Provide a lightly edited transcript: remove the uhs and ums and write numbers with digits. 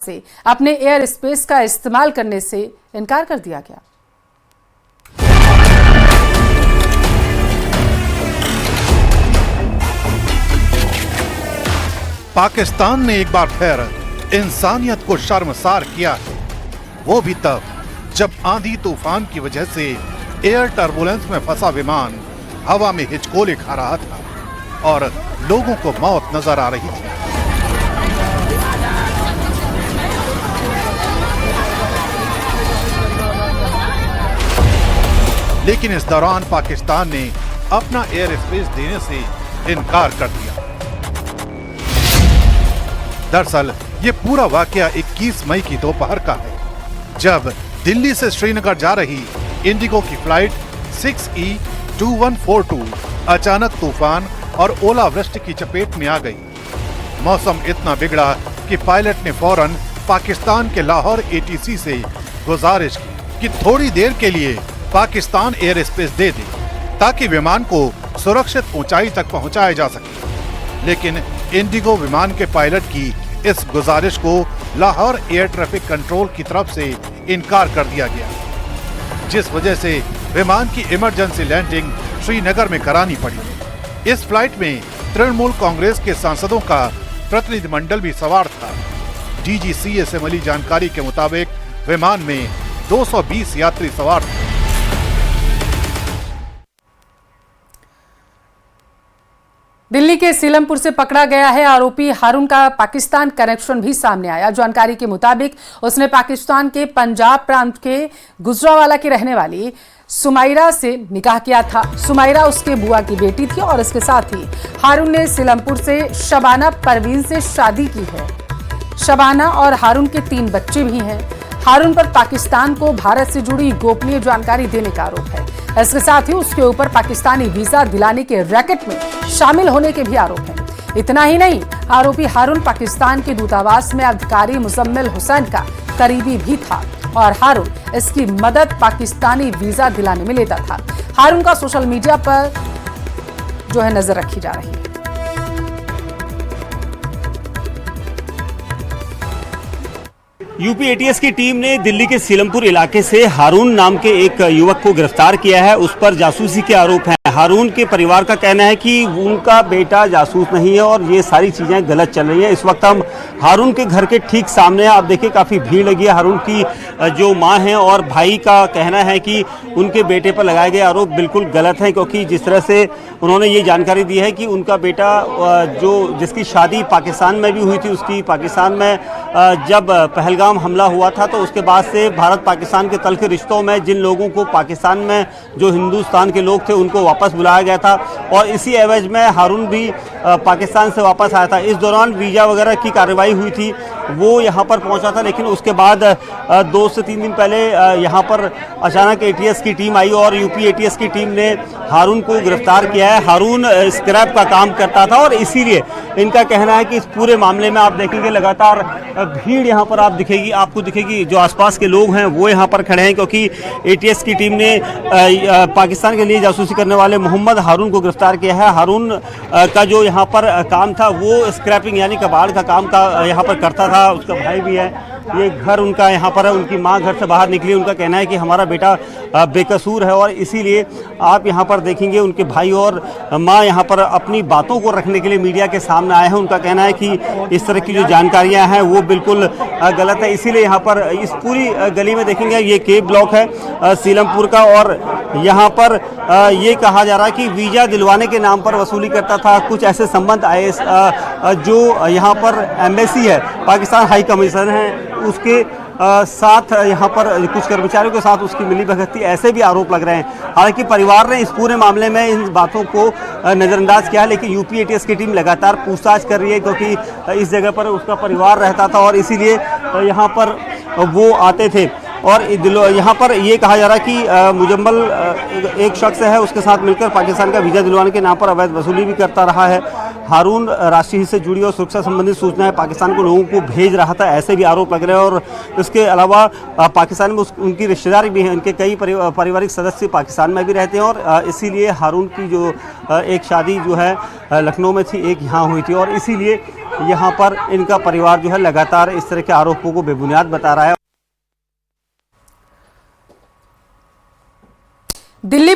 से अपने air space का इस्तेमाल करने से इनकार कर दिया गया। पाकिस्तान ने एक बार फिर इंसानियत को शर्मसार किया है, वो भी तब जब आंधी तूफान की वजह से एयर टर्बुलेंस में फंसा विमान हवा में हिचकोले खा रहा था और लोगों को मौत नजर आ रही थी। लेकिन इस दौरान पाकिस्तान ने अपना एयर स्पेस देने से इनकार कर दिया। दरअसल ये पूरा वाकया 21 मई की दोपहर का है, जब दिल्ली से श्रीनगर जा रही इंडिगो की फ्लाइट 6E2142 अचानक तूफान और ओलावृष्टि की चपेट में आ गई। मौसम इतना बिगड़ा कि पायलट ने फौरन पाकिस्तान के लाहौर ATC से गुजारिश की कि थोड़ी देर के लिए पाकिस्तान एयर स्पेस दे दे ताकि विमान को सुरक्षित ऊंचाई तक पहुंचाया जा सके। लेकिन इंडिगो विमान के पायलट की इस गुजारिश को लाहौर एयर ट्रैफिक कंट्रोल की तरफ से इनकार कर दिया गया, जिस वजह से विमान की इमरजेंसी लैंडिंग श्रीनगर में करानी पड़ी। इस फ्लाइट में तृणमूल कांग्रेस के सांसदों का प्रतिनिधिमंडल भी सवार था। DGCA से मिली जानकारी के मुताबिक विमान में 220 यात्री सवार थे। दिल्ली के सीलमपुर से पकड़ा गया है आरोपी हारून का पाकिस्तान कनेक्शन भी सामने आया। जानकारी के मुताबिक उसने पाकिस्तान के पंजाब प्रांत के गुजरावाला की रहने वाली सुमाइरा से निकाह किया था। सुमाइरा उसके बुआ की बेटी थी और इसके साथ ही हारून ने सीलमपुर से शबाना परवीन से शादी की है। शबाना और हारून के 3 बच्चे भी हैं। हारून पर पाकिस्तान को भारत से जुड़ी गोपनीय जानकारी देने का आरोप है। इसके साथ ही उसके ऊपर पाकिस्तानी वीजा दिलाने के रैकेट में शामिल होने के भी आरोप हैं। इतना ही नहीं, आरोपी हारून पाकिस्तान के दूतावास में अधिकारी मुजम्मिल हुसैन का करीबी भी था और हारून इसकी मदद पाकिस्तानी वीजा दिलाने में लेता था। हारून का सोशल मीडिया पर जो है नजर रखी जा रही है। यूपी ATS की टीम ने दिल्ली के सीलमपुर इलाके से हारून नाम के एक युवक को गिरफ्तार किया है। उस पर जासूसी के आरोप हैं। हारून के परिवार का कहना है कि उनका बेटा जासूस नहीं है और ये सारी चीज़ें गलत चल रही हैं। इस वक्त हम हारून के घर के ठीक सामने हैं। आप देखिए काफ़ी भीड़ लगी है। हारून की जो माँ हैं और भाई का कहना है कि उनके बेटे पर लगाए गए आरोप बिल्कुल गलत हैं, क्योंकि जिस तरह से उन्होंने ये जानकारी दी है कि उनका बेटा जिसकी शादी पाकिस्तान में भी हुई थी, उसकी पाकिस्तान में जब पहलगाम हमला हुआ था तो उसके बाद से भारत पाकिस्तान के तल्ख रिश्तों में जिन लोगों को पाकिस्तान में जो हिंदुस्तान के लोग थे उनको वापस बुलाया गया था और इसी एवज में हारून भी पाकिस्तान से वापस आया था। इस दौरान वीज़ा वगैरह की कार्रवाई हुई थी, वो यहाँ पर पहुँचा था। लेकिन उसके बाद 2 से 3 दिन पहले यहाँ पर अचानक ATS की टीम आई और यूपी ATS की टीम ने हारून को गिरफ्तार किया है। हारून स्क्रैप का काम करता था और इसीलिए इनका कहना है कि इस पूरे मामले में आप देखेंगे लगातार भीड़ यहाँ पर आपको दिखेगी। जो आसपास के लोग हैं वो यहाँ पर खड़े हैं, क्योंकि ATS की टीम ने पाकिस्तान के लिए जासूसी करने वाले मोहम्मद हारून को गिरफ्तार किया है। हारून का जो यहाँ पर काम था वो स्क्रैपिंग यानी कबाड़ का काम का यहाँ पर करता था। उसका भाई भी है, ये घर उनका यहाँ पर है। उनकी माँ घर से बाहर निकली, उनका कहना है कि हमारा बेटा बेकसूर है और इसीलिए आप यहाँ पर देखेंगे उनके भाई और माँ यहाँ पर अपनी बातों को रखने के लिए मीडिया के सामने आए हैं। उनका कहना है कि इस तरह की जो जानकारियाँ हैं वो बिल्कुल गलत है। इसीलिए यहाँ पर इस पूरी गली में देखेंगे ये K ब्लॉक है सीलमपुर का और यहाँ पर ये कहा जा रहा है कि वीज़ा दिलवाने के नाम पर वसूली करता था। कुछ ऐसे संबंध आए जो यहाँ पर एम्बेसी है, पाकिस्तान हाई कमीशन है, उसके साथ यहाँ पर कुछ कर्मचारियों के साथ उसकी मिलीभगत थी, ऐसे भी आरोप लग रहे हैं। हालांकि परिवार ने इस पूरे मामले में इन बातों को नज़रअंदाज किया है, लेकिन यूपी ATS की टीम लगातार पूछताछ कर रही है, क्योंकि इस जगह पर उसका परिवार रहता था और इसीलिए यहाँ पर वो आते थे। और यहाँ पर ये कहा जा रहा है कि मुजम्मल एक शख्स है, उसके साथ मिलकर पाकिस्तान का वीज़ा दिलवाने के नाम पर अवैध वसूली भी करता रहा है। हारून राष्ट्रीय हित से जुड़ी और सुरक्षा संबंधी सूचनाएं पाकिस्तान को लोगों को भेज रहा था, ऐसे भी आरोप लग रहे हैं। और इसके अलावा पाकिस्तान में उनकी रिश्तेदारी भी है, उनके कई पारिवारिक सदस्य पाकिस्तान में भी रहते हैं और इसीलिए हारून की जो एक शादी जो है लखनऊ में थी, एक यहाँ हुई थी और इसीलिए यहाँ पर इनका परिवार जो है लगातार इस तरह के आरोपों को बेबुनियाद बता रहा है। दिल्ली